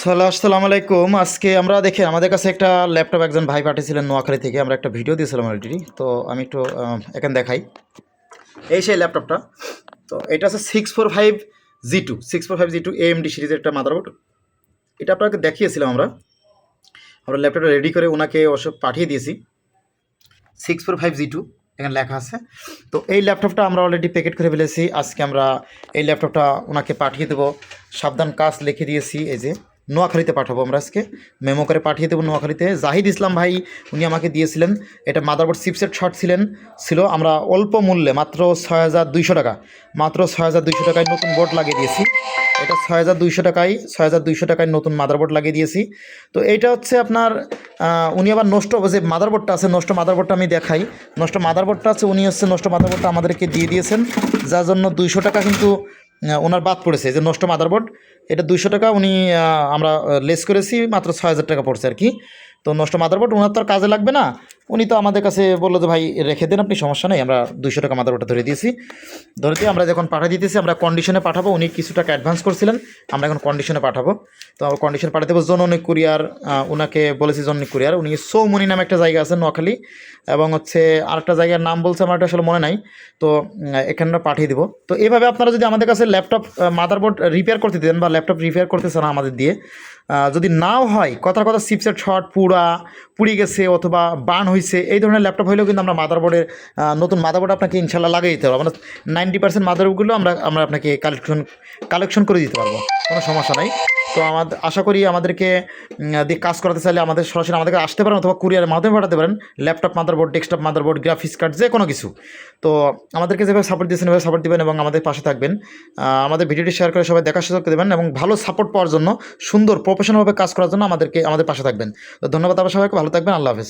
আসসালামু আলাইকুম। আজকে আমরা দেখেন আমাদের কাছে একটা ল্যাপটপ একজন ভাই পাঠিয়েছিলেন নোয়াখালী থেকে। আমরা একটা ভিডিও দিয়েছিলাম অলরেডি। তো আমি একটু এখানে দেখাই। এই সেই ল্যাপটপটা। তো এটা হচ্ছে 645G2 AMD সিরিজের একটা মাদারবোর্ড। এটা আপনাকে দেখিয়েছিলাম আমরা। আমরা ল্যাপটপটা রেডি করে ওনাকে ওসব পাঠিয়ে দিয়েছি। 645G2 এখানে লেখা আছে। তো এই ল্যাপটপটা আমরা অলরেডি প্যাকেট করে ফেলেছি। আজকে আমরা এই ল্যাপটপটা ওনাকে পাঠিয়ে দেবো। সাবধান কাজ লিখে দিয়েছি, এই যে নোয়াখালীতে পাঠাবো আমরা আজকে। মেমো করে পাঠিয়ে দেবো নোয়াখালীতে। জাহিদ ইসলাম ভাই উনি আমাকে দিয়েছিলেন। এটা মাদারবোর্ড চিপসেট শর্ট ছিল। আমরা অল্প মূল্যে মাত্র 6200 টাকা, মাত্র 6200 টাকায় নতুন বোর্ড লাগিয়ে দিয়েছি। এটা 6200 টাকায় নতুন মাদারবোর্ড লাগিয়ে দিয়েছি। তো এইটা হচ্ছে আপনার উনি আবার নষ্ট যে মাদারবোর্ডটা আছে, নষ্ট মাদারবোর্ডটা আমি দেখাই। নষ্ট মাদারবোর্ডটা আছে, উনি হচ্ছে নষ্ট মাদারবোর্ডটা আমাদেরকে দিয়ে দিয়েছেন, যার জন্য 200 টাকা কিন্তু ওনার বাদ পড়েছে। যে নষ্ট মাদারবোর্ড, এটা 200 টাকা উনি আমরা লেস করেছি, মাত্র 6000 টাকা পড়ছে আর কি। তো নষ্ট মাদারবোর্ড ওনার তো আর কাজে লাগবে না। উনি তো আমাদের কাছে বললো যে ভাই রেখে দেন আপনি, সমস্যা নেই। আমরা 200 টাকা মাদারবোর্ডটা ধরে দিয়েছি। ধরে দিয়ে আমরা যখন পাঠিয়ে দিতেছি, আমরা কন্ডিশনে পাঠাবো। উনি কিছু টাকা অ্যাডভান্স করছিলেন, আমরা এখন কন্ডিশনে পাঠাবো। তো আমরা কন্ডিশনে পাঠাতে দেবো জননী কুরিয়ার। ওনাকে বলেছি জননী কুরিয়ার। উনি সৌমনি নামে একটা জায়গা আছে নোয়াখালী, এবং হচ্ছে আরেকটা জায়গার নাম বলছে, আমার এটা আসলে মনে নাই। তো এখানে আমরা পাঠিয়ে দেবো। তো এইভাবে আপনারা যদি আমাদের কাছে ল্যাপটপ মাদারবোর্ড রিপেয়ার করতে দেন বা ল্যাপটপ রিপেয়ার করতে চান আমাদের দিয়ে, যদি নাও হয়, কথার কথা চিপসেট শর্ট পুড়ে গেছে অথবা বার্ন হয়েছে, এই ধরনের ল্যাপটপ হলেও কিন্তু আমরা মাদারবোর্ডের নতুন মাদারবোর্ড আপনাকে ইনশাল্লাহ লাগিয়ে দিতে পারবো। আমরা 90% মাদারবোর্ডগুলো আমরা আপনাকে কালেকশন করে দিতে পারবো, কোনো সমস্যা নাই। তো আশা করি আমাদেরকে দিয়ে কাজ করাতে চাইলে সরাসরি আমাদেরকে আসতে পারেন, অথবা কুরিয়ারের মাধ্যমে পাঠাতে পারেন। Laptop motherboard, desktop motherboard, graphics card, যে কোনো কিছু। তো আমাদেরকে যেভাবে সাপোর্ট দিয়েছেন এভাবে সাপোর্ট দেবেন এবং আমাদের পাশে থাকবেন। আমাদের ভিডিওটি শেয়ার করে সবাই দেখার সুযোগ দেবেন, এবং ভালো সাপোর্ট পাওয়ার জন্য, সুন্দর প্রফেশনালভাবে কাজ করার জন্য আমাদের পাশে থাকবেন। তো ধন্যবাদ আবার সবাইকে, ভালো থাকবেন, আল্লাহ হাফেজ।